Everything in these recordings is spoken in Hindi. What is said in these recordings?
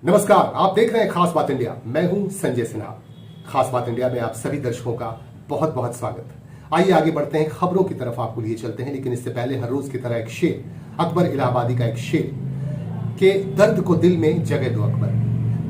नमस्कार, आप देख रहे हैं खास बात इंडिया। मैं हूं संजय सिन्हा। खास बात इंडिया में आप सभी दर्शकों का बहुत बहुत स्वागत। आइए आगे बढ़ते हैं, खबरों की तरफ आपको लिए चलते हैं, लेकिन इससे पहले हर रोज की तरह एक शेर, अकबर इलाहाबादी का एक शेर कि दर्द को दिल में जगह दो अकबर,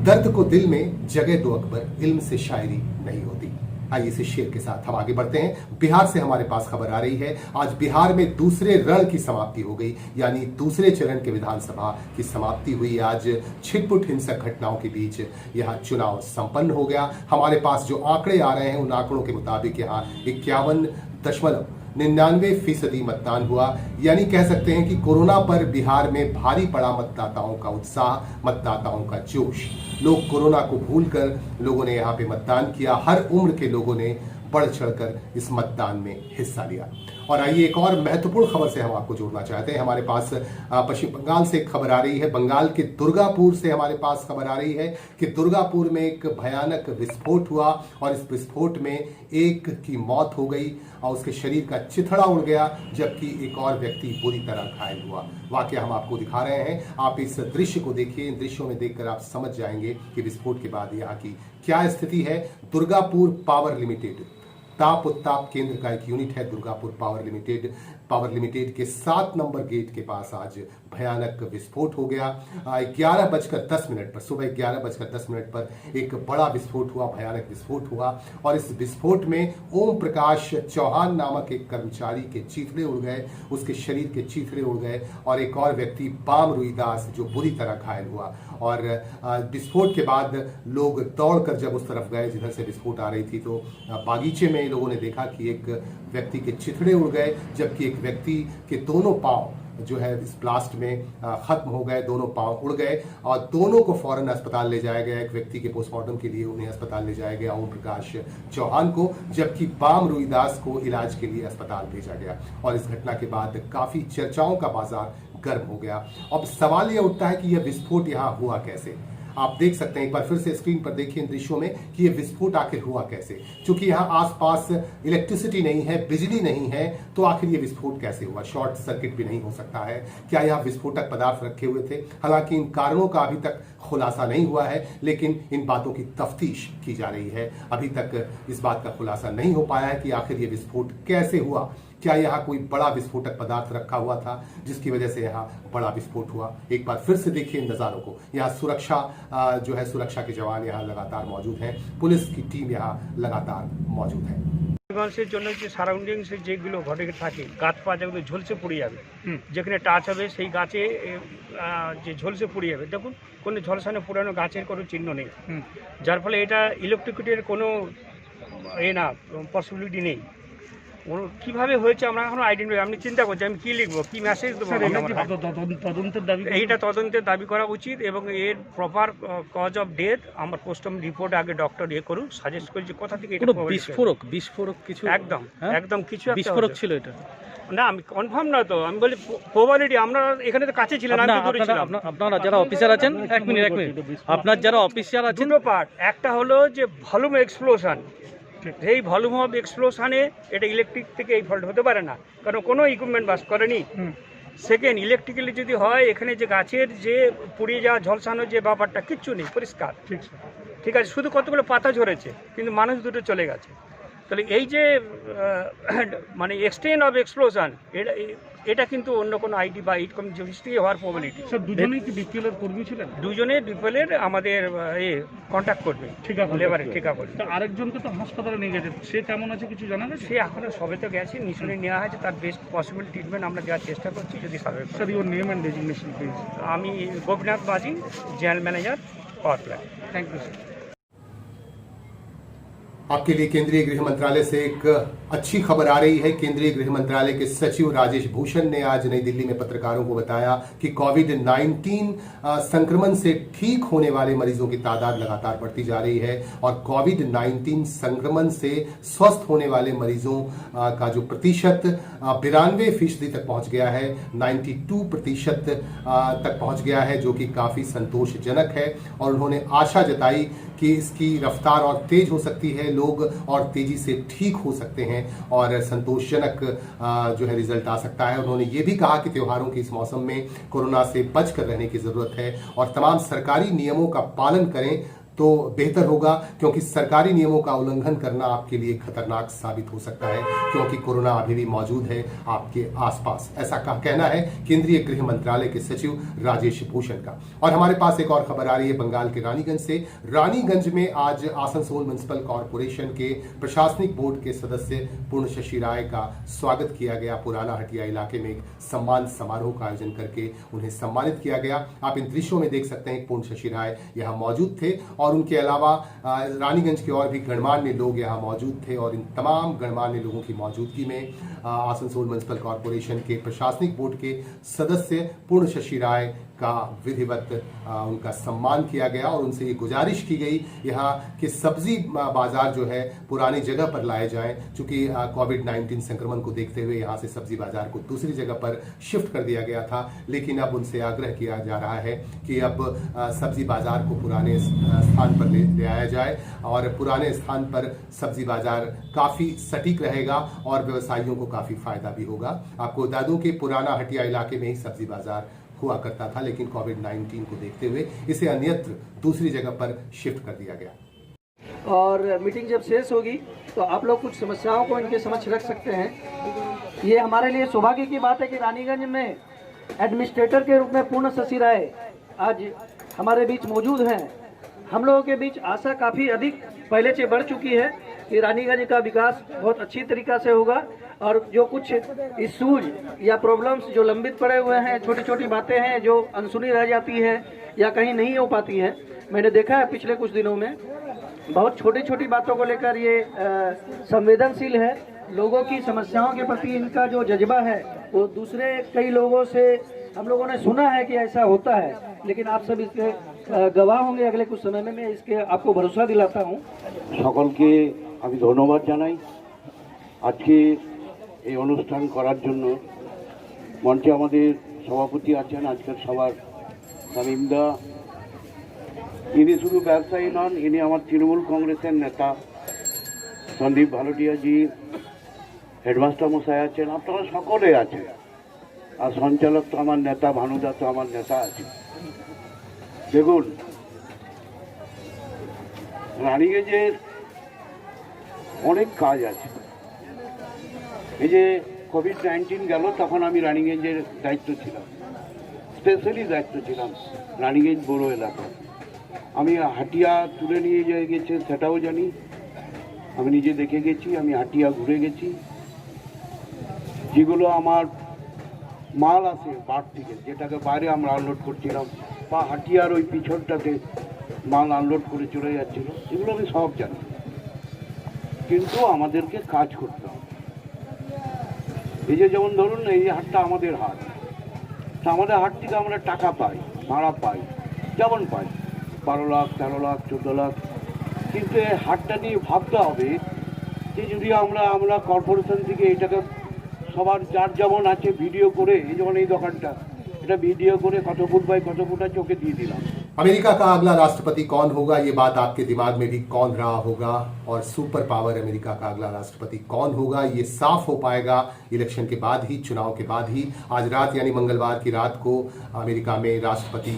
दर्द को दिल में जगह दो अकबर, इल्म से शायरी नहीं होती। आइए इस शेर के साथ हम आगे बढ़ते हैं। बिहार से हमारे पास खबर आ रही है। आज बिहार में दूसरे रण की समाप्ति हो गई, यानी दूसरे चरण के विधानसभा की समाप्ति हुई। आज छिटपुट हिंसक घटनाओं के बीच यह चुनाव संपन्न हो गया। हमारे पास जो आंकड़े आ रहे हैं उन आंकड़ों के मुताबिक यहाँ 51.99% मतदान हुआ, यानी कह सकते हैं कि कोरोना पर बिहार में भारी पड़ा मतदाताओं का उत्साह, मतदाताओं का जोश। लोग कोरोना को भूलकर लोगों ने यहाँ पे मतदान किया। हर उम्र के लोगों ने बढ़ चढ़कर इस मतदान में हिस्सा लिया। और आइए एक और महत्वपूर्ण खबर से हम आपको जोड़ना चाहते हैं। हमारे पास पश्चिम बंगाल से एक खबर आ रही है। बंगाल के दुर्गापुर से हमारे पास खबर आ रही है कि दुर्गापुर में एक भयानक विस्फोट हुआ और इस विस्फोट में एक की मौत हो गई और उसके शरीर का चिथड़ा उड़ गया, जबकि एक और व्यक्ति बुरी तरह घायल हुआ। वाकया हम आपको दिखा रहे हैं, आप इस दृश्य को देखिए। इन दृश्यों में देखकर आप समझ जाएंगे कि विस्फोट के बाद यहाँ की क्या स्थिति है। दुर्गापुर पावर लिमिटेड ताप उत्ताप केंद्र का एक यूनिट है दुर्गापुर पावर लिमिटेड के 7 नंबर गेट के पास आज भयानक विस्फोट हो गया। 11:10 पर, सुबह 11:10 पर एक बड़ा विस्फोट हुआ, भयानक विस्फोट हुआ। और इस विस्फोट में ओम प्रकाश चौहान नामक एक कर्मचारी के चीथड़े उड़ गए, उसके शरीर के चीथड़े उड़ गए। और एक और व्यक्ति बाम रुईदास जो बुरी तरह घायल हुआ। और विस्फोट के बाद लोग दौड़कर जब उस तरफ गए जिधर से विस्फोट आ रही थी, तो बागीचे में लोगों ने देखा कि एक व्यक्ति के चिथड़े उड़ गए, जबकि एक व्यक्ति के दोनों पांव जो है इस ब्लास्ट में खत्म हो गए, दोनों पांव उड़ गए और दोनों को फौरन अस्पताल ले जाया गया। एक व्यक्ति के पोस्टमार्टम के लिए उन्हें अस्पताल ले जाया गया, ओम प्रकाश चौहान को, जबकि बाम रुईदास को इलाज के लिए अस्पताल भेजा गया। और इस घटना के बाद काफी चर्चाओं का बाजार गर्म हो गया। अब सवाल यह उठता है कि यह विस्फोट यहाँ हुआ कैसे। आप देख सकते हैं, एक बार फिर से स्क्रीन पर देखिए इन दृश्यों में कि यह विस्फोट आखिर हुआ कैसे। क्योंकि यहाँ आसपास इलेक्ट्रिसिटी नहीं है, बिजली नहीं है, तो आखिर यह विस्फोट कैसे हुआ। शॉर्ट सर्किट भी नहीं हो सकता है। क्या यहाँ विस्फोटक पदार्थ रखे हुए थे? हालांकि इन कारणों का अभी तक खुलासा नहीं हुआ है, लेकिन इन बातों की तफ्तीश की जा रही है। अभी तक इस बात का खुलासा नहीं हो पाया है कि आखिर यह विस्फोट कैसे हुआ। क्या यहाँ कोई बड़ा विस्फोटक पदार्थ रखा हुआ था जिसकी वजह से यहाँ बड़ा विस्फोट हुआ? एक बार फिर से देखिए इन नज़ारों को। यहाँ सुरक्षा के जवान यहाँ लगातार मौजूद हैं, पुलिस की टीम यहाँ लगातार मौजूद है। মানুষের জন্য যে সারাউন্ডিংসে যেগুলো ঘটে থাকে, গাছ পাতা যেগুলো ঝলসে পড়ে যাবে, যেখানে টাচ হবে সেই গাছে যে ঝলসে পড়ে যাবে। দেখুন কোনো ঝলসানো পুরানো গাছের কোনো চিহ্ন নেই, যার ফলে এটা ইলেকট্রিসিটির কোনো পসিবিলিটি নেই। কিভাবে হয়েছে আমরা এখনো আইডেন্টিফাই, আমি চিন্তা করছি আমি কি লিখবো, কি মেসেজ দেবো। এইটা তদন্তের দাবি করা উচিত এবং এর প্রপার কজ অফ ডেথ আমার পোস্টমর্টম রিপোর্ট আগে ডক্টর করুন। সাজেস্ট করেছি কোথা থেকে এটা বিস্ফোরক কিছু একদম কিছু বিস্ফোরক ছিল এটা। না আমি কনফার্ম না, তো আমি বলি প্রবাবিলিটি। আমরা এখানে তো কাছে ছিলেন, আমি দূরে ছিলাম। আপনারা যারা অফিসার আছেন, এক মিনিট আপনার যারা অফিসার আছেন, দুটো পার্ট। একটা হলো যে ভলিউম এক্সপ্লোশন, এই ভলিউম অফ এক্সপ্লোশনে এটা ইলেকট্রিক থেকে এই ফল্ট হতে পারে না, কারণ কোনো ইকুইপমেন্ট বাস করেনি। সেকেন্ড, ইলেকট্রিক্যালি যদি হয়, এখানে যে গাছের যে পুড়িয়ে যাওয়া ঝলসানো যে ব্যাপারটা কিচ্ছু নেই, পরিষ্কার। ঠিক আছে, শুধু কতগুলো পাতা ঝরেছে, কিন্তু মানুষ দুটো চলে গেছে। তাহলে এই যে মানে এক্সটেন্ট অফ এক্সপ্লোশন, এটা কিন্তু অন্য কোনো আইডি বা এইট হিস্ট্রি হওয়ার প্রবাবিলিটি। দুজনেই কি বিপিএল এর কর্মী ছিলেন? দুজনে বিপিএল এর আমাদের কন্ট্যাক্ট করবে, লেবারের ঠিকা করবে। আরেকজনকে তো হাসপাতালে নিয়ে গেছে, সে কেমন আছে কিছু জানা গেছে? সে এখনো সবে তো গেছে, নিশ্চয়ই নেওয়া হয়েছে, তার বেস্ট পসিবল ট্রিটমেন্ট আমরা দেওয়ার চেষ্টা করছি। যদি survey sir, your name and designation please. আমি গোপীনাথ বাজি, general manager, power plant. Thank you sir. आपके लिए केंद्रीय गृह मंत्रालय से एक अच्छी खबर आ रही है। केंद्रीय गृह मंत्रालय के सचिव राजेश भूषण ने आज नई दिल्ली में पत्रकारों को बताया कि कोविड-19 संक्रमण से ठीक होने वाले मरीजों की तादाद लगातार बढ़ती जा रही है और कोविड-19 संक्रमण से स्वस्थ होने वाले मरीजों का जो प्रतिशत 92% तक पहुंच गया है, 92% तक पहुंच गया है, जो कि काफी संतोषजनक है। और उन्होंने आशा जताई कि इसकी रफ्तार और तेज हो सकती है। लोग और तेजी से ठीक हो सकते हैं और संतोषजनक जो है रिजल्ट आ सकता है। उन्होंने ये भी कहा कि त्योहारों के इस मौसम में कोरोना से बचकर रहने की जरूरत है और तमाम सरकारी नियमों का पालन करें तो बेहतर होगा, क्योंकि सरकारी नियमों का उल्लंघन करना आपके लिए खतरनाक साबित हो सकता है, क्योंकि कोरोना अभी भी मौजूद है आपके आसपास। ऐसा कहना है केंद्रीय गृह मंत्रालय के सचिव राजेश भूषण का। और हमारे पास एक और खबर आ रही है बंगाल के रानीगंज से। रानीगंज में आज आसनसोल म्युनिसिपल कॉर्पोरेशन के प्रशासनिक बोर्ड के सदस्य पूर्ण शशि राय का स्वागत किया गया। पुराना हटिया इलाके में एक सम्मान समारोह का आयोजन करके उन्हें सम्मानित किया गया। आप इन दृश्यों में देख सकते हैं पूर्ण शशि राय यहाँ मौजूद थे और उनके अलावा रानीगंज के और भी गणमान्य लोग यहाँ मौजूद थे और इन तमाम गणमान्य लोगों की मौजूदगी में आसनसोल म्युनिसिपल कॉर्पोरेशन के प्रशासनिक बोर्ड के सदस्य पूर्ण शशि राय का विधिवत उनका सम्मान किया गया और उनसे ये गुजारिश की गई यहाँ के सब्जी बाजार जो है पुरानी जगह पर लाए जाएं, क्योंकि कोविड-19 संक्रमण को देखते हुए यहाँ से सब्जी बाजार को दूसरी जगह पर शिफ्ट कर दिया गया था। लेकिन अब उनसे आग्रह किया जा रहा है कि अब सब्जी बाजार को पुराने स्थान पर ले आया जाए और पुराने स्थान पर सब्जी बाजार काफ़ी सटीक रहेगा और व्यवसायियों को काफ़ी फायदा भी होगा। आपको बता दूं कि पुराना हटिया इलाके में ही सब्जी बाजार हुआ करता था, लेकिन कोविड-19 को देखते हुए इसे अन्यत्र दूसरी जगह पर शिफ्ट कर दिया गया। और मीटिंग जब शेष होगी तो आप लोग कुछ समस्याओं को इनके समक्ष रख सकते हैं। ये हमारे लिए सौभाग्य की बात है कि रानीगंज में एडमिनिस्ट्रेटर के रूप में पूर्ण शशि राय आज हमारे बीच मौजूद हैं। हम लोगों के बीच आशा काफ़ी अधिक पहले से बढ़ चुकी है कि रानीगंज का विकास बहुत अच्छी तरीक़ा से होगा और जो कुछ इशूज या प्रॉब्लम्स जो लंबित पड़े हुए हैं, छोटी छोटी बातें हैं जो अनसुनी रह जाती है या कहीं नहीं हो पाती है, मैंने देखा है पिछले कुछ दिनों में बहुत छोटी छोटी बातों को लेकर ये संवेदनशील है। लोगों की समस्याओं के प्रति इनका जो जज्बा है वो दूसरे कई लोगों से हम लोगों ने सुना है कि ऐसा होता है, लेकिन आप सब इसके गवाह होंगे अगले कुछ समय में। मैं इसके आपको भरोसा दिलाता हूँ। সকলকে আমি ধন্যবাদ জানাই আজকে এই অনুষ্ঠান করার জন্য। মঞ্চে আমাদের সভাপতি আছেন আজকের সবার সামিমদা। ইনি শুধু ব্যবসায়ী নন, ইনি আমার তৃণমূল কংগ্রেসের নেতা সন্দীপ ভালোটিয়াজি, হেডমাস্টার মশাই আছেন, আপনারা সকলে আছেন, আর সঞ্চালক তো আমার নেতা, ভানুদা তো আমার নেতা আছে। দেখুন, রানীগঞ্জের অনেক কাজ আছে। এই যে কোভিড-19 গেল তখন আমি রানীগঞ্জের দায়িত্ব ছিলাম, স্পেশালি দায়িত্ব ছিলাম রানীগঞ্জ বড় এলাকা। আমি হাটিয়া তুলে নিয়ে গেছে সেটাও জানি, আমি নিজে দেখে গেছি, আমি হাটিয়া ঘুরে গেছি। যেগুলো আমার মাল আসে বার থেকে, যেটাকে বাইরে আমরা আনলোড করছিলাম বা হাটিয়ার ওই পিছনটাতে মাল আনলোড করে চলে যাচ্ছিল, এগুলো আমি সব জানি। কিন্তু আমাদেরকে কাজ করতে হবে। এই যে যেমন ধরুন এই হাটটা আমাদের হাট, তা আমাদের হাট থেকে আমরা টাকা পাই, ভাড়া পাই, যেমন পাই 12 লাখ, 13 লাখ, 14 লাখ। কিন্তু এই হাটটা নিয়ে ভাবতে হবে যে যদি আমরা কর্পোরেশন থেকে এটাকে সবার যার যেমন আছে ভিডিও করে, এই যেমন এই দোকানটা এটা ভিডিও করে কত ফুট বাই কত ফুট আছে ওকে দিয়ে দিলাম। अमेरिका का अगला राष्ट्रपति कौन होगा, ये बात आपके दिमाग में भी कौन रहा होगा, और सुपर पावर अमेरिका का अगला राष्ट्रपति कौन होगा ये साफ हो पाएगा इलेक्शन के बाद ही, चुनाव के बाद ही। आज रात यानी मंगलवार की रात को अमेरिका में राष्ट्रपति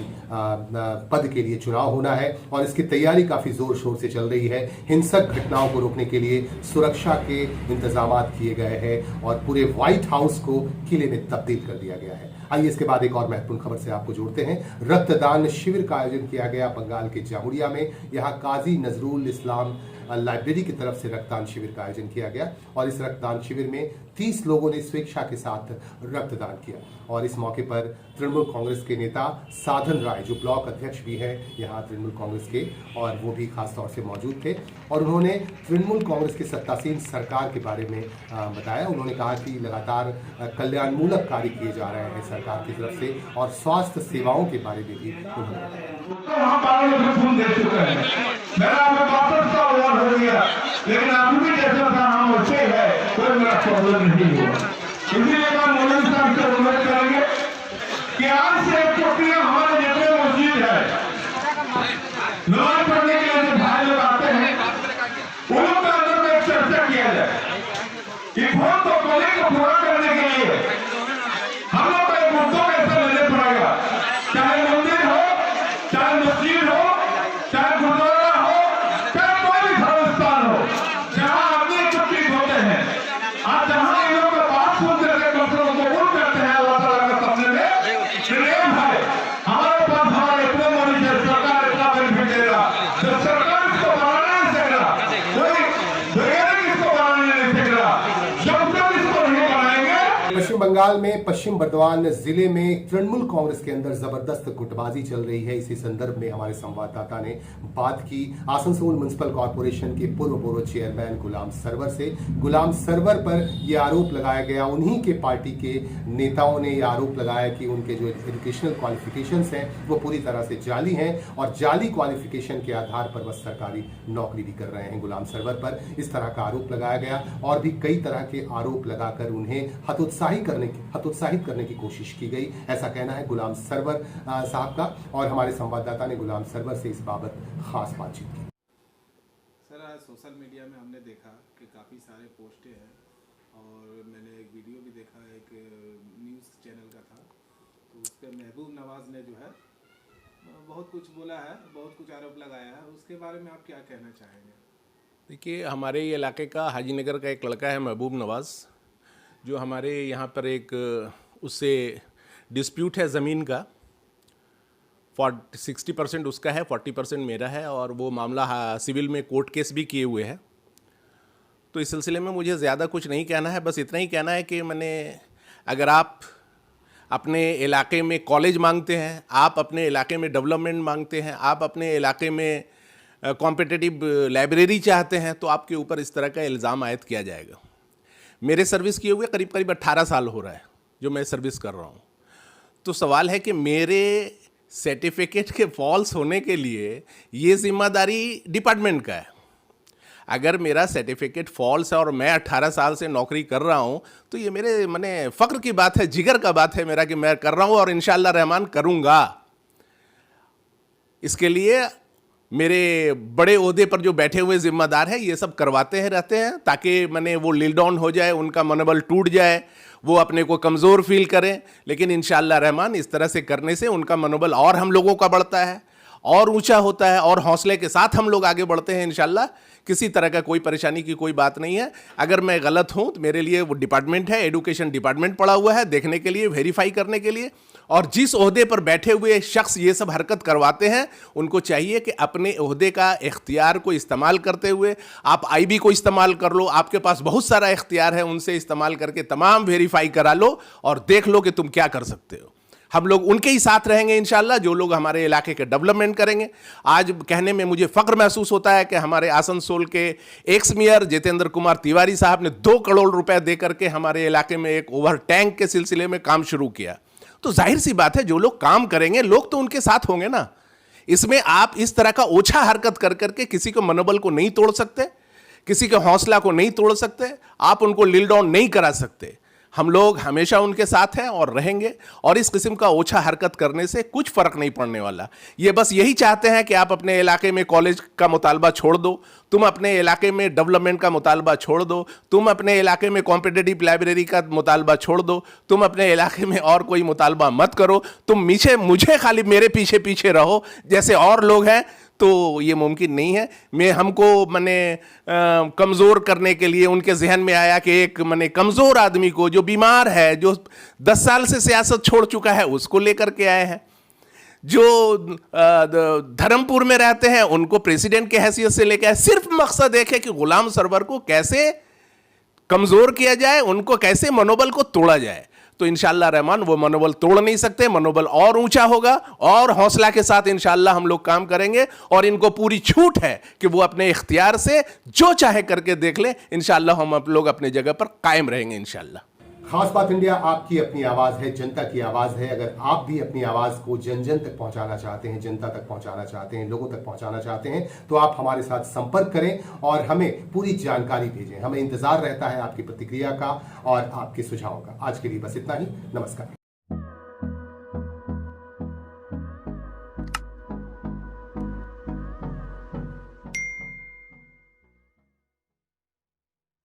पद के लिए चुनाव होना है और इसकी तैयारी काफी जोर शोर से चल रही है। हिंसक घटनाओं को रोकने के लिए सुरक्षा के इंतजाम किए गए हैं और पूरे व्हाइट हाउस को किले में तब्दील कर दिया गया है। आइए इसके बाद एक और महत्वपूर्ण खबर से आपको जोड़ते हैं। रक्तदान शिविर का आयोजन किया गया बंगाल के जामुरिया में। यहाँ काजी नजरुल इस्लाम लाइब्रेरी की तरफ से रक्तदान शिविर का आयोजन किया गया और इस रक्तदान शिविर में 30 लोगों ने स्वेच्छा के साथ रक्तदान किया और इस मौके पर तृणमूल कांग्रेस के नेता साधन राय, जो ब्लॉक अध्यक्ष भी है यहाँ तृणमूल कांग्रेस के, और वो भी खास तौर से मौजूद थे और उन्होंने तृणमूल कांग्रेस की सत्तासीन सरकार के बारे में बताया। उन्होंने कहा कि लगातार कल्याणमूलक कार्य किए जा रहे हैं सरकार की तरफ से और स्वास्थ्य सेवाओं के बारे में भी उन्होंने लेकिन अभी भी जैसा नाम अच्छे है कोई मेरा प्रॉब्लम नहीं हुआ। इसलिए मैं मौलवी साहब से अनुरोध करेंगे कि आज से एक टोकरिया हमारे जितने मस्जिद है नमाज पढ़ने के लिए भाई लोग आते हैं, उन लोग का किया जाए। ये फोन तो कॉलिंग को पूरा करने के लिए हम लोग को एक मुद्दों में ऐसा लेने पड़ेगा, चाहे मंदिर हो, चाहे मस्जिद हो, चाहे गुरुद्वारा हो, चाहे कोई भी धर्मस्थान हो, जहाँ आदमी एकत्रित होते हैं, आज जहाँ इन लोगों का बात सुनते हैं, कबूल करते हैं अल्लाह ताला के सामने में प्रेम है। हमारे पास हमारे इतने मरीज है, सरकार इतना बेनिफिट दे रहा, जब सरकार इसको बढ़ाने नहीं सक रहा, कोई वैज्ञानिक इसको बढ़ाने नहीं सक रहा, जब तक इसको नहीं बढ़ाएंगे। पश्चिम बंगाल में पश्चिम बर्धमान जिले में तृणमूल कांग्रेस के अंदर जबरदस्त गुटबाजी चल रही है। इसी संदर्भ में हमारे संवाददाता ने बात की आसनसोल म्युनिसिपल कॉर्पोरेशन के पूर्व चेयरमैन गुलाम सरवर से। गुलाम सरवर पर यह आरोप लगाया गया, उन्हीं के पार्टी के नेताओं ने यह आरोप लगाया कि उनके जो एजुकेशनल क्वालिफिकेशंस हैं वो पूरी तरह से जाली हैं और जाली क्वालिफिकेशन के आधार पर वह सरकारी नौकरी भी कर रहे हैं। गुलाम सरवर पर इस तरह का आरोप लगाया गया और भी कई तरह के आरोप लगाकर उन्हें हतोत्साहित करने की कोशिश की गई, ऐसा कहना है गुलाम सरवर साहब का। और हमारे संवाददाता ने गुलाम सरवर से इस बाबत खास बातचीत की। सर, आज सोशल मीडिया में हमने देखा कि काफ़ी सारे पोस्टें हैं और मैंने एक वीडियो भी देखा, एक न्यूज़ चैनल का था, तो उस पर महबूब नवाज ने जो है बहुत कुछ बोला है, बहुत कुछ आरोप लगाया है। उसके बारे में आप क्या कहना चाहेंगे? देखिए, हमारे इलाके का हाजीनगर का एक लड़का है महबूब नवाज़, जो हमारे यहाँ पर एक उससे डिस्प्यूट है ज़मीन का। 60% उसका है, 40% मेरा है और वो मामला सिविल में कोर्ट केस भी किए हुए हैं। तो इस सिलसिले में मुझे ज़्यादा कुछ नहीं कहना है, बस इतना ही कहना है कि अगर आप अपने इलाके में कॉलेज मांगते हैं, आप अपने इलाके में डेवलपमेंट मांगते हैं, आप अपने इलाके में कॉम्पिटिटिव लाइब्रेरी चाहते हैं, तो आपके ऊपर इस तरह का इल्ज़ाम आयद किया जाएगा। मेरे सर्विस किए हुए करीब 18 साल हो रहा है जो मैं सर्विस कर रहा हूँ। तो सवाल है कि मेरे सर्टिफिकेट के फॉल्स होने के लिए ये जिम्मेदारी डिपार्टमेंट का है। अगर मेरा सर्टिफिकेट फॉल्स है और मैं 18 साल से नौकरी कर रहा हूँ तो ये मेरे फ़ख्र की बात है, जिगर का बात है मेरा कि मैं कर रहा हूँ और इंशाअल्लाह रहमान करूँगा। इसके लिए मेरे बड़े ओहदे पर जो बैठे हुए जिम्मेदार हैं ये सब करवाते हैं रहते हैं, ताकि वो लील डाउन हो जाए, उनका मनोबल टूट जाए, वो अपने को कमज़ोर फील करें। लेकिन इंशाअल्लाह रहमान इस तरह से करने से उनका मनोबल और हम लोगों का बढ़ता है और ऊंचा होता है और हौसले के साथ हम लोग आगे बढ़ते हैं। इंशाअल्लाह किसी तरह का कोई परेशानी की कोई बात नहीं है। अगर मैं गलत हूं तो मेरे लिए वो डिपार्टमेंट है, एजुकेशन डिपार्टमेंट पड़ा हुआ है देखने के लिए, वेरीफाई करने के लिए। और जिस ओहदे पर बैठे हुए शख्स ये सब हरकत करवाते हैं उनको चाहिए कि अपने ओहदे का इख्तियार को इस्तेमाल करते हुए, आप आईबी को इस्तेमाल कर लो, आपके पास बहुत सारा इख्तियार है, उनसे इस्तेमाल करके तमाम वेरीफाई करा लो और देख लो कि तुम क्या कर सकते हो। हम लोग उनके ही साथ रहेंगे इंशाअल्लाह, जो लोग हमारे इलाके के डेवलपमेंट करेंगे। आज कहने में मुझे फ़ख्र महसूस होता है कि हमारे आसनसोल के एक्स मेयर जितेंद्र कुमार तिवारी साहब ने 2 करोड़ रुपए दे करके हमारे इलाके में एक ओवर टैंक के सिलसिले में काम शुरू किया। तो जाहिर सी बात है जो लोग काम करेंगे लोग तो उनके साथ होंगे ना। इसमें आप इस तरह का ओछा हरकत कर करके किसी को मनोबल को नहीं तोड़ सकते, किसी के हौसला को नहीं तोड़ सकते, आप उनको लील डाउन नहीं करा सकते। हम लोग हमेशा उनके साथ हैं और रहेंगे और इस किस्म का ओछा हरकत करने से कुछ फ़र्क नहीं पड़ने वाला। ये बस यही चाहते हैं कि आप अपने इलाके में कॉलेज का मुतालबा छोड़ दो, तुम अपने इलाके में डेवलपमेंट का मुतालबा छोड़ दो, तुम अपने इलाके में कॉम्पिटिटिव लाइब्रेरी का मुतालबा छोड़ दो, तुम अपने इलाके में और कोई मुतालबा मत करो, तुम मुझे खाली मेरे पीछे पीछे रहो जैसे और लोग हैं। तो ये मुमकिन नहीं है। हमको कमज़ोर करने के लिए उनके जहन में आया कि एक कमज़ोर आदमी को जो बीमार है, जो 10 साल से सियासत छोड़ चुका है, उसको लेकर के आए हैं। जो धर्मपुर में रहते हैं उनको प्रेसिडेंट के हैसियत से लेकर आए। सिर्फ मकसद एक है कि गुलाम सरवर को कैसे कमज़ोर किया जाए, उनको कैसे मनोबल को तोड़ा जाए। तो इंशाअल्लाह रहमान वो मनोबल तोड़ नहीं सकते, मनोबल और ऊंचा होगा और हौसला के साथ इंशाअल्लाह हम लोग काम करेंगे। और इनको पूरी छूट है कि वो अपने इख्तियार से जो चाहे करके देख ले, इंशाअल्लाह हम लोग अपने जगह पर कायम रहेंगे इंशाअल्लाह। खास बात इंडिया आपकी अपनी आवाज है, जनता की आवाज है। अगर आप भी अपनी आवाज को जन जन तक पहुंचाना चाहते हैं, जनता तक पहुंचाना चाहते हैं, लोगों तक पहुंचाना चाहते हैं, तो आप हमारे साथ संपर्क करें और हमें पूरी जानकारी भेजें। हमें इंतजार रहता है आपकी प्रतिक्रिया का और आपके सुझावों का। आज के लिए बस इतना ही। नमस्कार।